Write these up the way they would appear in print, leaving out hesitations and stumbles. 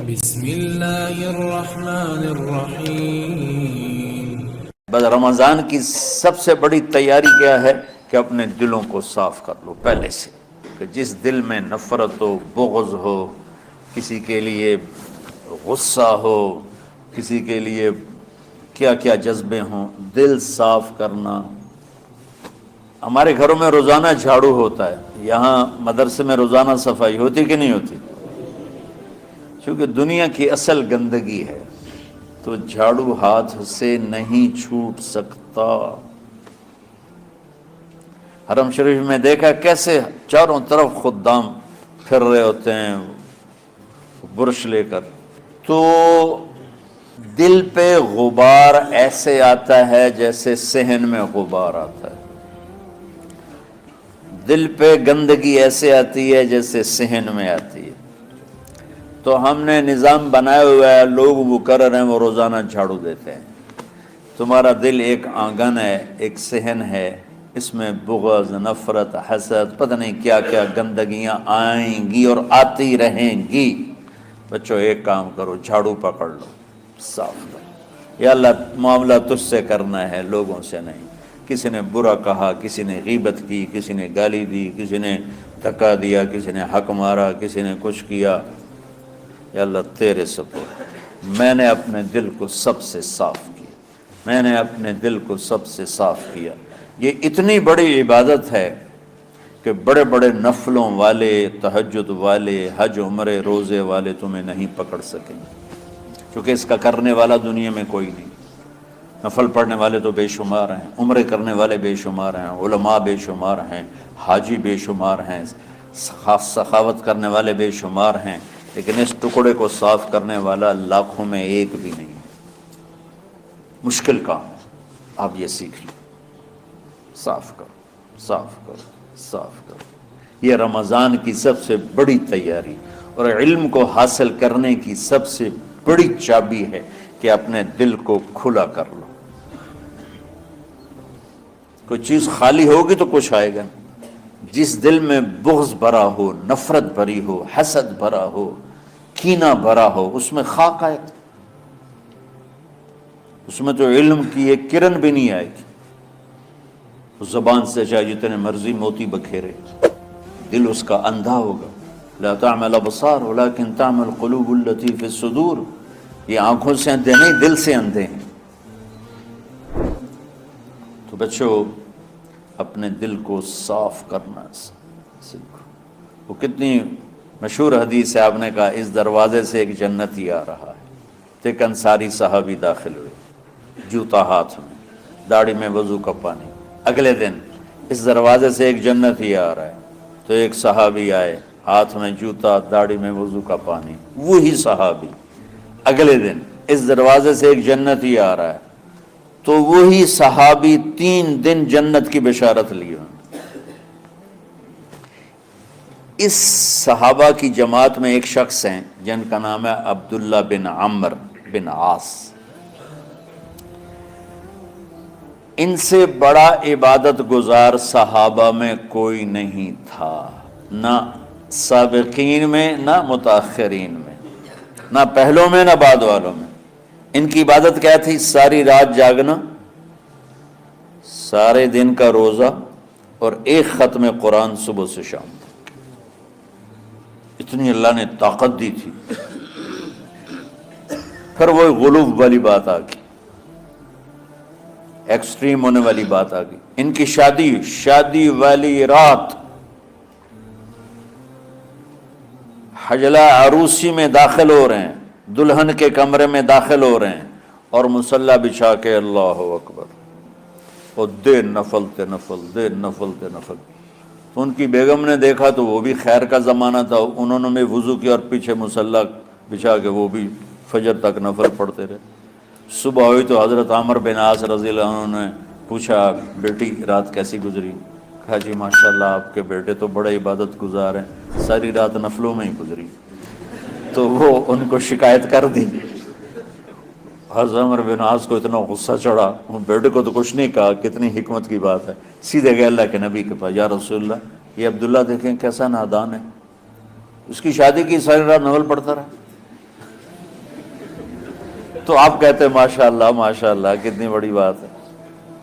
بسم اللہ الرحمن الرحیم۔ بس رمضان کی سب سے بڑی تیاری کیا ہے کہ اپنے دلوں کو صاف کر لو پہلے سے، کہ جس دل میں نفرت ہو، بغض ہو، کسی کے لیے غصہ ہو، کسی کے لیے کیا کیا جذبے ہوں، دل صاف کرنا۔ ہمارے گھروں میں روزانہ جھاڑو ہوتا ہے، یہاں مدرسے میں روزانہ صفائی ہوتی کہ نہیں ہوتی؟ کیونکہ دنیا کی اصل گندگی ہے تو جھاڑو ہاتھ سے نہیں چھوٹ سکتا۔ حرم شریف میں دیکھا کیسے چاروں طرف خدام پھر رہے ہوتے ہیں برش لے کر، تو دل پہ غبار ایسے آتا ہے جیسے صحن میں غبار آتا ہے، دل پہ گندگی ایسے آتی ہے جیسے صحن میں آتی ہے۔ تو ہم نے نظام بنایا ہوا ہے، لوگ وہ کر رہے ہیں، وہ روزانہ جھاڑو دیتے ہیں۔ تمہارا دل ایک آنگن ہے، ایک صحن ہے، اس میں بغض، نفرت، حسد، پتہ نہیں کیا کیا گندگیاں آئیں گی اور آتی رہیں گی۔ بچوں ایک کام کرو، جھاڑو پکڑ لو، صاف کرو۔ یا اللہ معاملہ تجھ سے کرنا ہے، لوگوں سے نہیں۔ کسی نے برا کہا، کسی نے غیبت کی، کسی نے گالی دی، کسی نے دھکا دیا، کسی نے حق مارا، کسی نے کچھ کیا، یا اللہ تیرے سپرد، میں نے اپنے دل کو سب سے صاف کیا، میں نے اپنے دل کو سب سے صاف کیا۔ یہ اتنی بڑی عبادت ہے کہ بڑے بڑے نفلوں والے، تہجد والے، حج عمرے روزے والے تمہیں نہیں پکڑ سکیں گے، کیونکہ اس کا کرنے والا دنیا میں کوئی نہیں۔ نفل پڑھنے والے تو بے شمار ہیں، عمرے کرنے والے بے شمار ہیں، علماء بے شمار ہیں، حاجی بے شمار ہیں، سخاوت کرنے والے بے شمار ہیں، لیکن اس ٹکڑے کو صاف کرنے والا لاکھوں میں ایک بھی نہیں۔ مشکل کام ہے، آپ یہ سیکھ لیں، صاف کرو، صاف کرو، صاف کرو۔ یہ رمضان کی سب سے بڑی تیاری اور علم کو حاصل کرنے کی سب سے بڑی چابی ہے کہ اپنے دل کو کھلا کر لو۔ کوئی چیز خالی ہوگی تو کچھ آئے گا۔ جس دل میں بغض بھرا ہو، نفرت بھری ہو، حسد بھرا ہو، کینہ بھرا ہو، اس میں خاک آئے گا، اس میں تو علم کی ایک کرن بھی نہیں آئے گی۔ اس زبان سے چاہے جتنے مرضی موتی بکھیرے، دل اس کا اندھا ہوگا۔ لا تعمل الابصار ولكن تعمل القلوب التي في الصدور۔ یہ آنکھوں سے اندھے نہیں، دل سے اندھے ہیں۔ تو بچوں اپنے دل کو صاف کرنا سیکھو۔ وہ کتنی مشہور حدیث ہے، آپ نے کہا اس دروازے سے ایک جنتی آ رہا ہے، تو ایک انصاری صحابی داخل ہوئے، جوتا ہاتھ میں، داڑھی میں وضو کا پانی۔ اگلے دن اس دروازے سے ایک جنتی آ رہا ہے، تو ایک صحابی آئے، ہاتھ میں جوتا، داڑھی میں وضو کا پانی، وہی صحابی۔ اگلے دن اس دروازے سے ایک جنتی آ رہا ہے، تو وہی صحابی 3 دن جنت کی بشارت لی۔ اس صحابہ کی جماعت میں ایک شخص ہیں جن کا نام ہے عبداللہ بن عمرو بن عاص۔ ان سے بڑا عبادت گزار صحابہ میں کوئی نہیں تھا، نہ سابقین میں، نہ متاخرین میں، نہ پہلوں میں، نہ بعد والوں میں۔ ان کی عبادت کیا تھی؟ ساری رات جاگنا، سارے دن کا روزہ، اور ایک ختم قرآن صبح سے شام تک۔ اتنی اللہ نے طاقت دی تھی۔ پھر وہ غلوب والی بات آ گئی، ایکسٹریم ہونے والی بات آ گئی۔ ان کی شادی والی رات حجلہ عروسی میں داخل ہو رہے ہیں، دلہن کے کمرے میں داخل ہو رہے ہیں، اور مصلی بچھا کے اللہ اکبر، اور دیر نفل تے نفل، دیر نفل تے نفل۔ تو ان کی بیگم نے دیکھا تو وہ بھی خیر کا زمانہ تھا، انہوں نے بھی وضو کیا اور پیچھے مصلی بچھا کے وہ بھی فجر تک نفل پڑھتے رہے۔ صبح ہوئی تو حضرت عمرو بن عاص رضی اللہ عنہ نے پوچھا بیٹی رات کیسی گزری؟ کہا جی ماشاءاللہ آپ کے بیٹے تو بڑے عبادت گزار ہیں، ساری رات نفلوں میں ہی گزری۔ تو وہ ان کو شکایت کر دی۔ حضرت عمرو بن عاص کو اتنا غصہ چڑھا، بیٹے کو تو کچھ نہیں کہا، کتنی حکمت کی بات ہے، سیدھے گئے اللہ کے نبی کے پاس، یا رسول اللہ یہ عبداللہ دیکھیں کیسا نادان ہے، اس کی شادی کی ساری رات نفل پڑھتا رہا۔ تو آپ کہتے ہیں ماشاء اللہ کتنی بڑی بات ہے،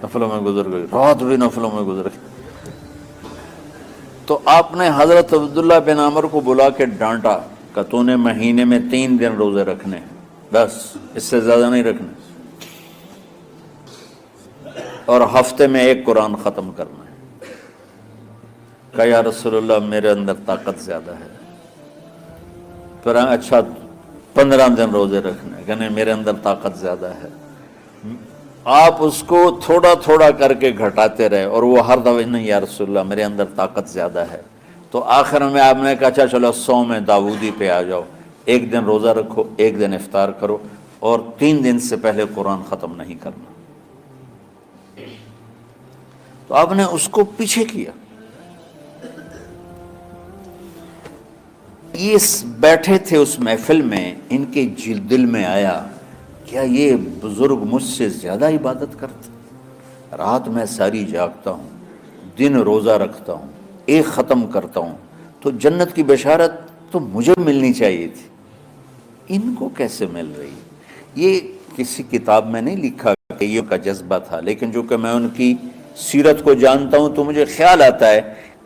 نفلوں میں گزر گئی، رات بھی نفلوں میں گزر گئی۔ تو آپ نے حضرت عبداللہ بن عمر کو بلا کے ڈانٹا کہ تو نے مہینے میں 3 دن روزے رکھنے، بس اس سے زیادہ نہیں رکھنے، اور ہفتے میں 1 قرآن ختم کرنا ہے۔ کہا یا رسول اللہ میرے اندر طاقت زیادہ ہے۔ پھر اچھا 15 دن روزے رکھنے، کہ نہیں میرے اندر طاقت زیادہ ہے۔ آپ اس کو تھوڑا تھوڑا کر کے گھٹاتے رہے، اور وہ ہر دفعہ نہیں یا رسول اللہ میرے اندر طاقت زیادہ ہے۔ تو آخر میں آپ نے کہا اچھا چلو 100 میں داؤدی پہ آ جاؤ، 1 دن روزہ رکھو، 1 دن افطار کرو، اور 3 دن سے پہلے قرآن ختم نہیں کرنا۔ تو آپ نے اس کو پیچھے کیا۔ یہ بیٹھے تھے اس محفل میں، ان کے دل میں آیا کیا یہ بزرگ مجھ سے زیادہ عبادت کرتے؟ رات میں ساری جاگتا ہوں، دن روزہ رکھتا ہوں، 1 ختم کرتا ہوں، تو جنت کی بشارت تو مجھے ملنی چاہیے تھی، ان کو کیسے مل رہی؟ یہ کسی کتاب میں نہیں لکھا کہ یہ کا جذبہ تھا، لیکن جو کہ میں ان کی سیرت کو جانتا ہوں تو مجھے خیال آتا ہے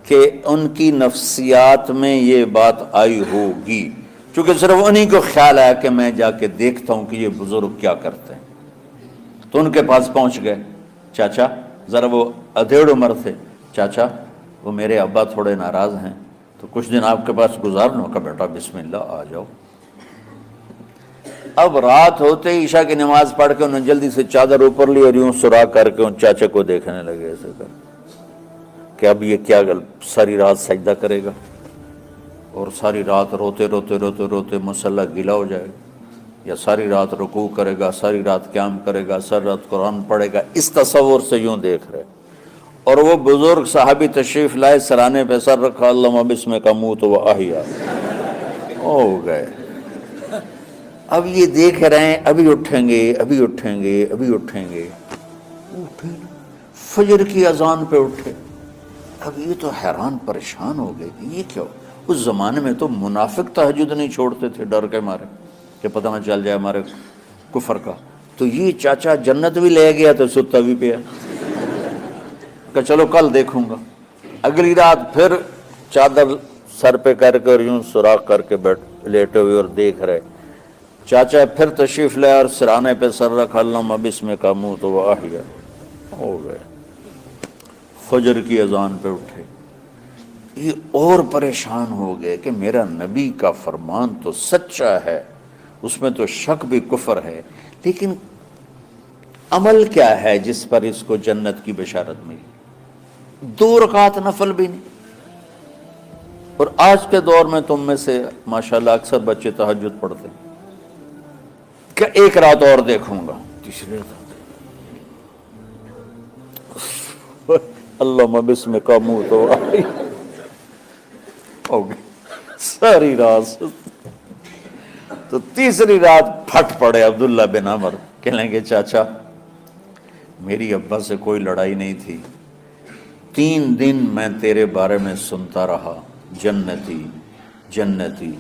کہ ان کی نفسیات میں یہ بات آئی ہوگی، چونکہ صرف انہی کو خیال آیا کہ میں جا کے دیکھتا ہوں کہ یہ بزرگ کیا کرتے ہیں۔ تو ان کے پاس پہنچ گئے، چاچا، ذرا وہ ادھیڑ عمر تھے، چاچا وہ میرے ابا تھوڑے ناراض ہیں، تو کچھ دن آپ کے پاس گزار لوں؟ کا بیٹا بسم اللہ آ جاؤ۔ اب رات ہوتے ہی عشاء کی نماز پڑھ کے انہوں نے جلدی سے چادر اوپر لی اور یوں سراغ کر کے ان چاچا کو دیکھنے لگے ایسے کر کہ اب یہ کیا ساری رات سجدہ کرے گا، اور ساری رات روتے روتے روتے روتے مسلح گیلا ہو جائے گا، یا ساری رات رکوع کرے گا، ساری رات قیام کرے گا، ساری رات قرآن پڑھے گا، اس تصور سے یوں دیکھ رہے۔ اور وہ بزرگ صحابی تشریف لائے، سرانے پہ سر رکھا، اللہم بسمک اموت و احیا، ہو گئے۔ اب یہ دیکھ رہے ہیں ابھی اٹھیں گے، ابھی اٹھیں گے، ابھی اٹھیں گے، اٹھے نا، فجر کی اذان پہ اٹھے۔ اب یہ تو حیران پریشان ہو گئے کہ یہ کیا ہو؟ اس زمانے میں تو منافق تہجد نہیں چھوڑتے تھے ڈر کے مارے کہ پتہ نہ چل جائے ہمارے کفر کا، تو یہ چاچا جنت بھی لے گیا تو ستا بھی پیا کہ چلو کل دیکھوں گا۔ اگلی رات پھر چادر سر پہ کر کے اور یوں سوراخ کر کے لیٹے ہوئے اور دیکھ رہے۔ چاچا پھر تشریف لے اور سرانے پہ سر رکھا، اللہم بسمک اموت و احیا، ہو گئے۔ فجر کی اذان پہ اٹھے، یہ اور پریشان ہو گئے کہ میرا نبی کا فرمان تو سچا ہے، اس میں تو شک بھی کفر ہے، لیکن عمل کیا ہے جس پر اس کو جنت کی بشارت ملی؟ 2 رکعت نفل بھی نہیں۔ اور آج کے دور میں تم میں سے ماشاءاللہ اکثر بچے تہجد پڑھتے ہیں کہ 1 رات اور دیکھوں گا، تیسری رات اللہم بسمک اموت و احیا، ہو گئی ساری رات۔ تو تیسری رات پھٹ پڑے عبداللہ بن عمر، کہنے لگے چاچا میری ابا سے کوئی لڑائی نہیں تھی، 3 دن میں تیرے بارے میں سنتا رہا، جنتی جنتی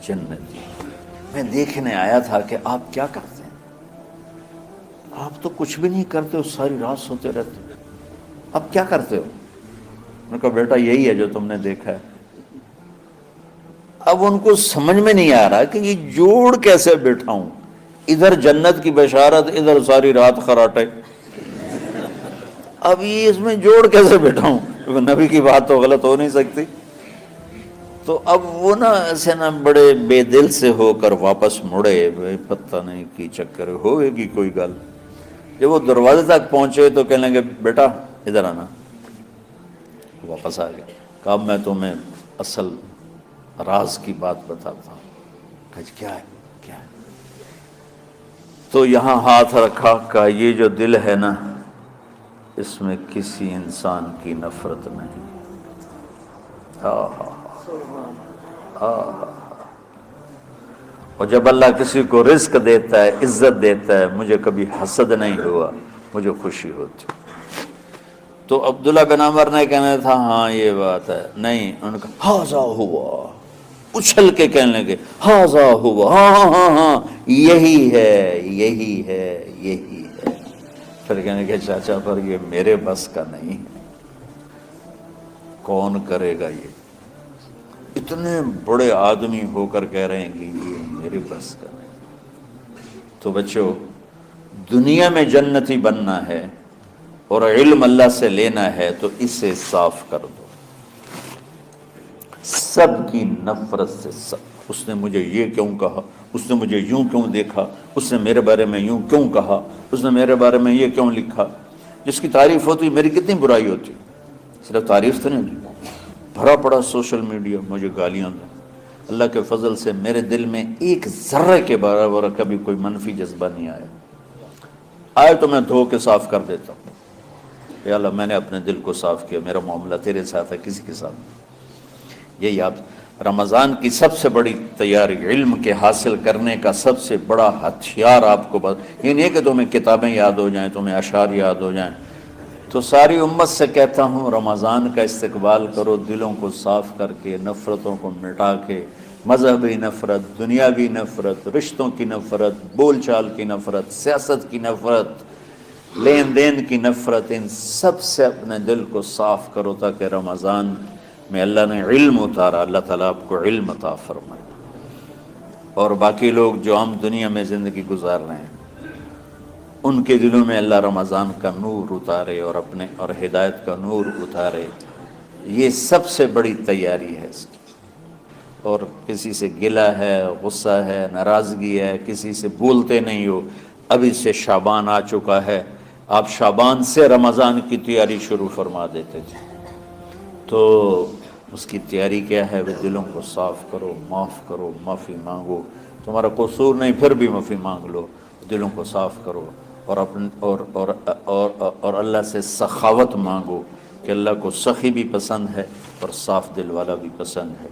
جنتی۔ میں دیکھنے آیا تھا کہ آپ کیا کرتے ہیں، آپ تو کچھ بھی نہیں کرتے ہو، ساری رات سوتے رہتے، اب کیا کرتے ہو؟ میں نے کہا بیٹا یہی ہے جو تم نے دیکھا ہے۔ اب ان کو سمجھ میں نہیں آ رہا کہ یہ جوڑ کیسے بٹھاؤں، ادھر جنت کی بشارت، ادھر ساری رات خراٹے، اب یہ اس میں جوڑ کیسے بٹھاؤں، کیونکہ نبی کی بات تو غلط ہو نہیں سکتی۔ تو اب وہ نا ایسے نا بڑے بے دل سے ہو کر واپس مڑے، پتہ نہیں کی چکر ہوئے گی کوئی گل۔ جب وہ دروازے تک پہنچے تو کہنے لگے بیٹا ادھر آنا، واپس آ گیا۔ کہا اب میں تمہیں اصل راز کی بات بتاتا ہوں۔ کہا کیا ہے کیا ہے؟ تو یہاں ہاتھ رکھا، کہا یہ جو دل ہے نا اس میں کسی انسان کی نفرت نہیں۔ اور جب اللہ کسی کو رزق دیتا ہے، عزت دیتا ہے، مجھے کبھی حسد نہیں ہوا، مجھے خوشی ہوتی۔ تو عبداللہ بن عمر نے کہنا تھا ہاں یہ بات ہے، نہیں، ان کا ہاذا ہوا، اچھل کے کہنے لگے ہاذا ہوا، ہاں ہاں ہاں ہاں یہی ہے یہی ہے یہی ہے۔ پھر کہنے لگے چاچا پر یہ میرے بس کا نہیں ہے، کون کرے گا یہ؟ اتنے بڑے آدمی ہو کر کہہ رہے ہیں کہ یہ میرے بس کا نہیں۔ تو بچوں، دنیا میں جنتی بننا ہے اور علم اللہ سے لینا ہے تو اسے صاف کر دو، سب کی نفرت سے۔ سب، اس نے مجھے یہ کیوں کہا، اس نے مجھے یوں کیوں دیکھا، اس نے میرے بارے میں یوں کیوں کہا، اس نے میرے بارے میں یہ کیوں لکھا۔ جس کی تعریف ہوتی میری کتنی برائی ہوتی، صرف تعریف تو نہیں ہوتی، بھرا پڑا سوشل میڈیا مجھے گالیاں دیں۔ اللہ کے فضل سے میرے دل میں ایک ذرے کے برابر کبھی کوئی منفی جذبہ نہیں آیا، آئے تو میں دھو کے صاف کر دیتا ہوں، یا اللہ میں نے اپنے دل کو صاف کیا، میرا معاملہ تیرے ساتھ ہے، کسی کے ساتھ نہیں۔ یہی آپ رمضان کی سب سے بڑی تیاری، علم کے حاصل کرنے کا سب سے بڑا ہتھیار آپ کو یہ نہیں ہے کہ تمہیں کتابیں یاد ہو جائیں، تمہیں اشعار یاد ہو جائیں۔ تو ساری امت سے کہتا ہوں رمضان کا استقبال کرو، دلوں کو صاف کر کے، نفرتوں کو مٹا کے، مذہبی نفرت، دنیاوی نفرت، رشتوں کی نفرت، بول چال کی نفرت، سیاست کی نفرت، لین دین کی نفرت، ان سب سے اپنے دل کو صاف کرو تاکہ رمضان میں اللہ نے علم اتارا، اللہ تعالیٰ آپ کو علم عطا فرمائے، اور باقی لوگ جو عام دنیا میں زندگی گزار رہے ہیں ان کے دلوں میں اللہ رمضان کا نور اتارے اور اور ہدایت کا نور اتارے۔ یہ سب سے بڑی تیاری ہے اس کی۔ اور کسی سے گلہ ہے، غصہ ہے، ناراضگی ہے، کسی سے بولتے نہیں ہو، ابھی سے شعبان آ چکا ہے، آپ شعبان سے رمضان کی تیاری شروع فرما دیتے تھے، تو اس کی تیاری کیا ہے؟ وہ دلوں کو صاف کرو، معاف کرو، معافی مانگو، تمہارا قصور نہیں پھر بھی معافی مانگ لو، دلوں کو صاف کرو، اور اللہ سے سخاوت مانگو کہ اللہ کو سخی بھی پسند ہے اور صاف دل والا بھی پسند ہے۔